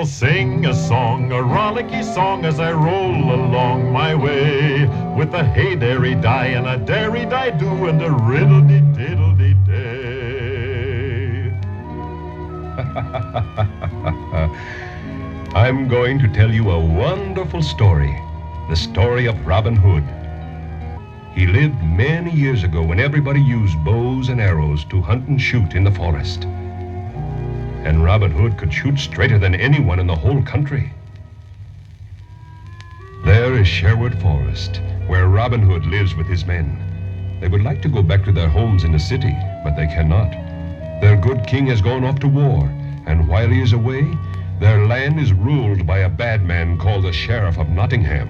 I'll sing a song, a rollicky song, as I roll along my way, with a hey-dairy-die and a dairy-die-do and a riddle-de-diddle-de-day. I'm going to tell you a wonderful story, the story of Robin Hood. He lived many years ago when everybody used bows and arrows to hunt and shoot in the forest. And Robin Hood could shoot straighter than anyone in the whole country. There is Sherwood Forest, where Robin Hood lives with his men. They would like to go back to their homes in the city, but they cannot. Their good king has gone off to war, and while he is away, their land is ruled by a bad man called the Sheriff of Nottingham.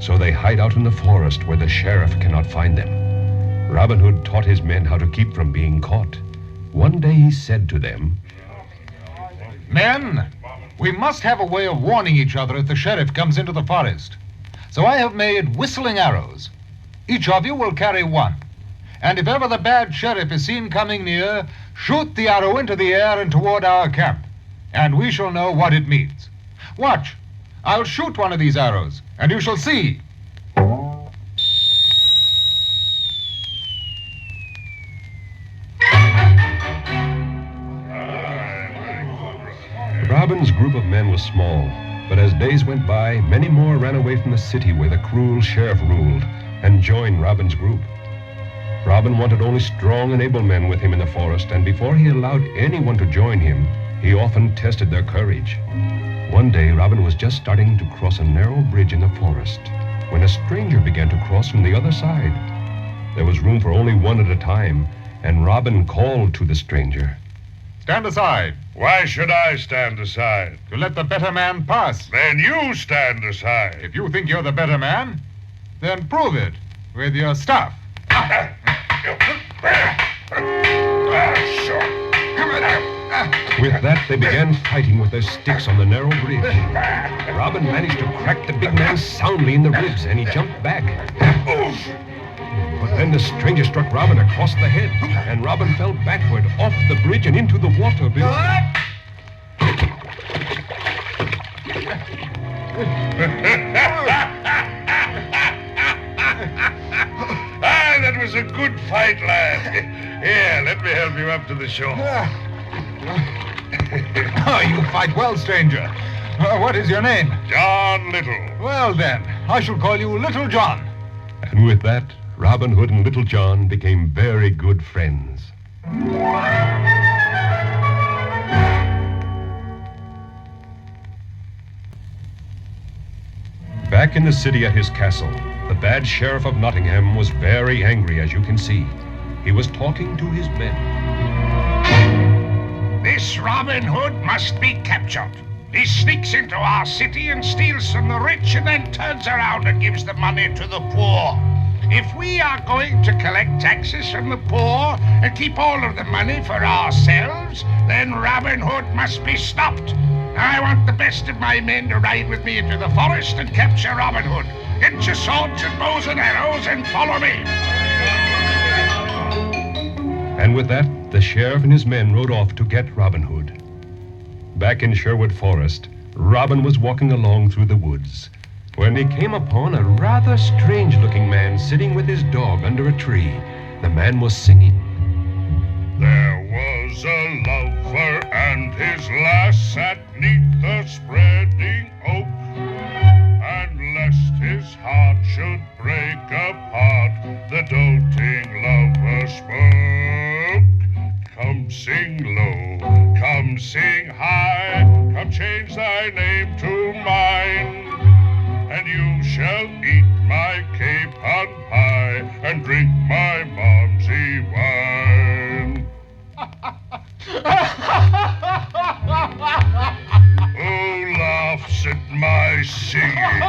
So they hide out in the forest where the sheriff cannot find them. Robin Hood taught his men how to keep from being caught. One day he said to them, "Men, we must have a way of warning each other if the sheriff comes into the forest. So I have made whistling arrows. Each of you will carry one. And if ever the bad sheriff is seen coming near, shoot the arrow into the air and toward our camp, and we shall know what it means. Watch. I'll shoot one of these arrows, and you shall see." Robin's group of men was small, but as days went by, many more ran away from the city where the cruel sheriff ruled and joined Robin's group. Robin wanted only strong and able men with him in the forest, and before he allowed anyone to join him, he often tested their courage. One day, Robin was just starting to cross a narrow bridge in the forest when a stranger began to cross from the other side. There was room for only one at a time, and Robin called to the stranger. "Stand aside." Why should I stand aside? "To let the better man pass." Then you stand aside. "If you think you're the better man, then prove it with your staff." Sure. With that, they began fighting with their sticks on the narrow bridge. Robin managed to crack the big man soundly in the ribs, and he jumped back. But then the stranger struck Robin across the head, and Robin fell backward off the bridge and into the water below. That was a good fight, lad. Here, let me help you up to the shore. Oh, you fight well, stranger. What is your name? John Little. Well, then, I shall call you Little John. And with that, Robin Hood and Little John became very good friends. Back in the city at his castle, the bad sheriff of Nottingham was very angry, as you can see. He was talking to his men. "This Robin Hood must be captured. He sneaks into our city and steals from the rich and then turns around and gives the money to the poor. If we are going to collect taxes from the poor and keep all of the money for ourselves, then Robin Hood must be stopped. I want the best of my men to ride with me into the forest and capture Robin Hood. Get your swords and bows and arrows and follow me." And with that, the sheriff and his men rode off to get Robin Hood. Back in Sherwood Forest, Robin was walking along through the woods when he came upon a rather strange-looking man sitting with his dog under a tree. The man was singing. There was a lover and his lass sat 'neath the spreading oak, and lest his heart should break apart, the doting lover spoke. Come sing low, come sing high, come change thy name to mine, and you shall eat my capon pie and drink my Momsey wine. Who laughs at my singing?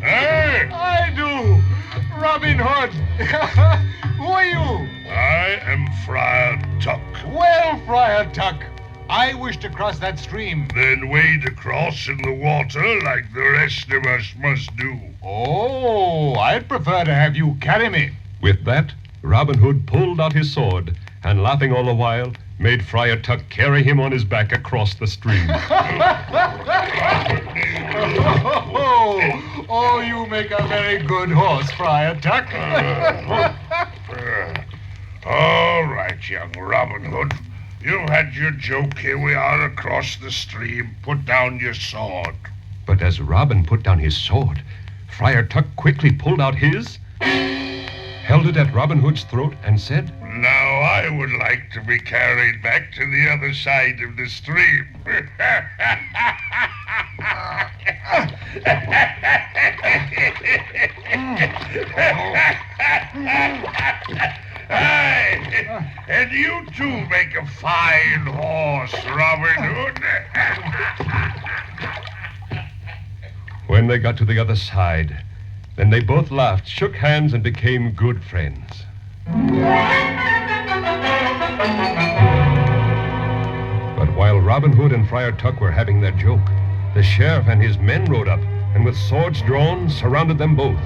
Hey! I do. Robin Hood. Who are you? I am Friar Tuck. Well, Friar Tuck, I wish to cross that stream. Then wade across in the water like the rest of us must do. Oh, I'd prefer to have you carry me. With that, Robin Hood pulled out his sword, and laughing all the while, made Friar Tuck carry him on his back across the stream. Oh, you make a very good horse, Friar Tuck. All right, young Robin Hood. You've had your joke. Here we are across the stream. Put down your sword. But as Robin put down his sword, Friar Tuck quickly pulled out his, held it at Robin Hood's throat, and said, Now I would like to be carried back to the other side of the stream. Aye, and you too make a fine horse, Robin Hood. When they got to the other side, then they both laughed, shook hands, and became good friends. But while Robin Hood and Friar Tuck were having their joke, the sheriff and his men rode up, and with swords drawn, surrounded them both.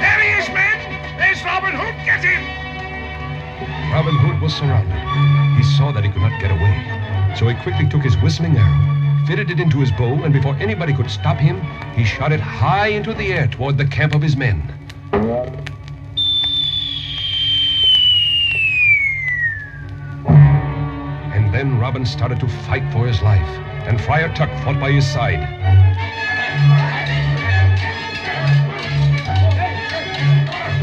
There he is, men! There's Robin Hood! Get him! Robin Hood was surrounded. He saw that he could not get away, so he quickly took his whistling arrow, fitted it into his bow, and before anybody could stop him, he shot it high into the air toward the camp of his men. And then Robin started to fight for his life, and Friar Tuck fought by his side.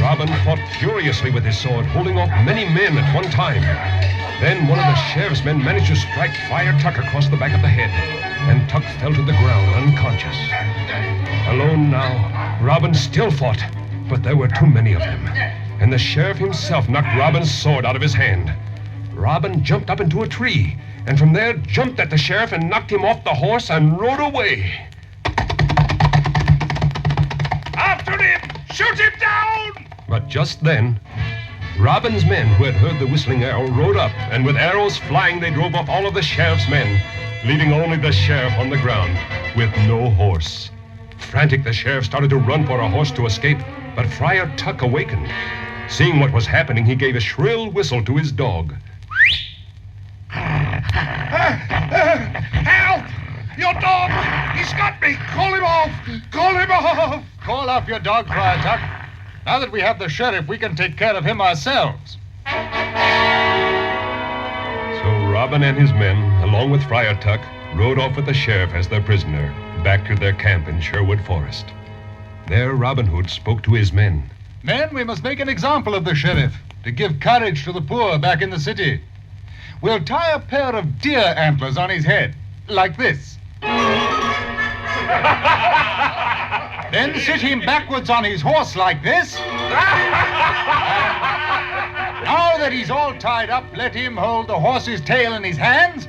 Robin fought furiously with his sword, holding off many men at one time. Then one of the sheriff's men managed to strike Friar Tuck across the back of the head, and Tuck fell to the ground unconscious. Alone now, Robin still fought, but there were too many of them, and the sheriff himself knocked Robin's sword out of his hand. Robin jumped up into a tree, and from there jumped at the sheriff and knocked him off the horse and rode away. After him! Shoot him down! But just then, Robin's men, who had heard the whistling arrow, rode up, and with arrows flying, they drove off all of the sheriff's men, leaving only the sheriff on the ground with no horse. Frantic, the sheriff started to run for a horse to escape, but Friar Tuck awakened. Seeing what was happening, he gave a shrill whistle to his dog. Help! Your dog! He's got me! Call him off! Call him off! Call off your dog, Friar Tuck. Now that we have the sheriff, we can take care of him ourselves. So Robin and his men, along with Friar Tuck, rode off with the sheriff as their prisoner, back to their camp in Sherwood Forest. There Robin Hood spoke to his men. Men, we must make an example of the sheriff to give courage to the poor back in the city. We'll tie a pair of deer antlers on his head, like this. Then sit him backwards on his horse like this. Now that he's all tied up, let him hold the horse's tail in his hands.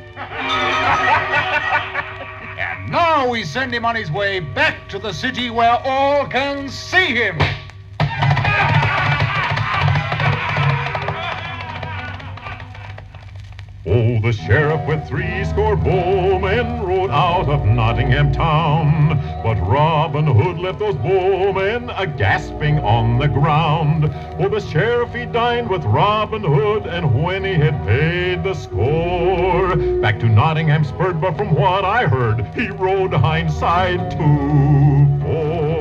And now we send him on his way back to the city where all can see him. Oh, the sheriff with 80 bowmen rode out of Nottingham town. But Robin Hood left those bowmen a-gasping on the ground. Oh, the sheriff he dined with Robin Hood, and when he had paid the score, back to Nottingham spurred, but from what I heard, he rode hindside to 4.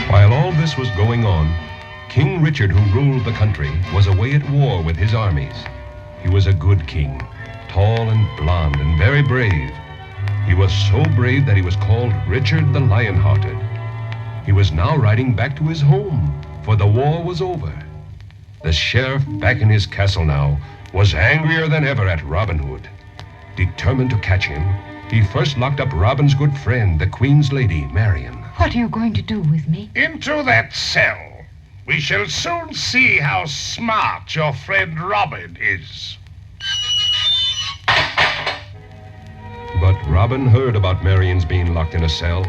While all this was going on, King Richard, who ruled the country, was away at war with his armies. He was a good king, tall and blond and very brave. He was so brave that he was called Richard the Lion-Hearted. He was now riding back to his home, for the war was over. The sheriff, back in his castle now, was angrier than ever at Robin Hood. Determined to catch him, he first locked up Robin's good friend, the Queen's lady, Marian. What are you going to do with me? Into that cell. We shall soon see how smart your friend Robin is. But Robin heard about Marian's being locked in a cell,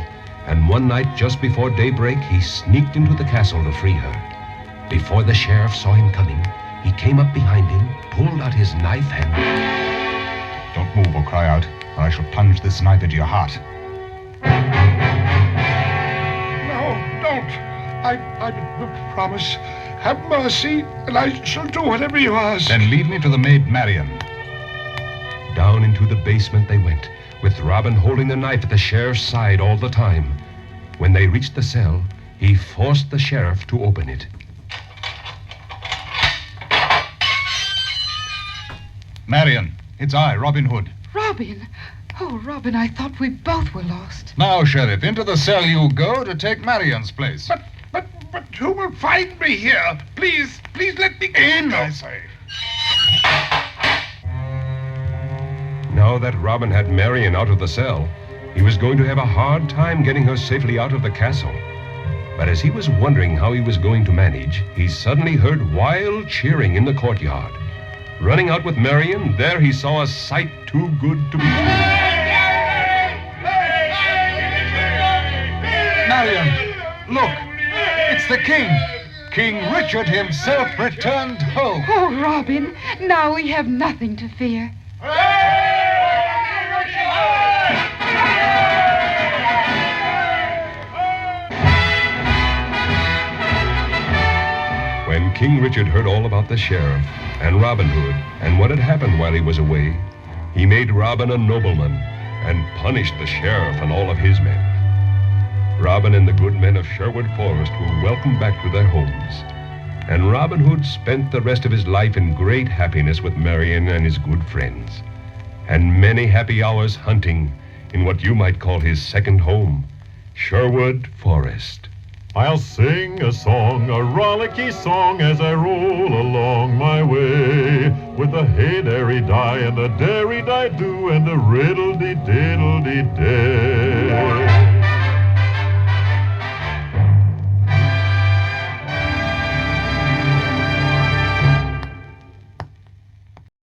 And one night, just before daybreak, he sneaked into the castle to free her. Before the sheriff saw him coming, he came up behind him, pulled out his knife, and... Don't move or cry out, or I shall plunge this knife into your heart. No, don't. I promise. Have mercy, and I shall do whatever you ask. Then lead me to the maid Marion. Down into the basement they went, with Robin holding the knife at the sheriff's side all the time. When they reached the cell, he forced the sheriff to open it. Marion, it's I, Robin Hood. Robin! Oh, Robin, I thought we both were lost. Now, Sheriff, into the cell you go to take Marion's place. But who will find me here? Please let me in, I say. Now that Robin had Marion out of the cell, he was going to have a hard time getting her safely out of the castle. But as he was wondering how he was going to manage, he suddenly heard wild cheering in the courtyard. Running out with Marion, there he saw a sight too good to be true. Marion, look, it's the king. King Richard himself returned home. Oh, Robin, now we have nothing to fear. When King Richard heard all about the sheriff and Robin Hood and what had happened while he was away, he made Robin a nobleman and punished the sheriff and all of his men. Robin and the good men of Sherwood Forest were welcomed back to their homes, and Robin Hood spent the rest of his life in great happiness with Marion and his good friends, and many happy hours hunting in what you might call his second home, Sherwood Forest. I'll sing a song, a rollicky song, as I roll along my way, with a hey-dairy-die and a dairy-die-do and a riddle-dee-diddle-dee-day.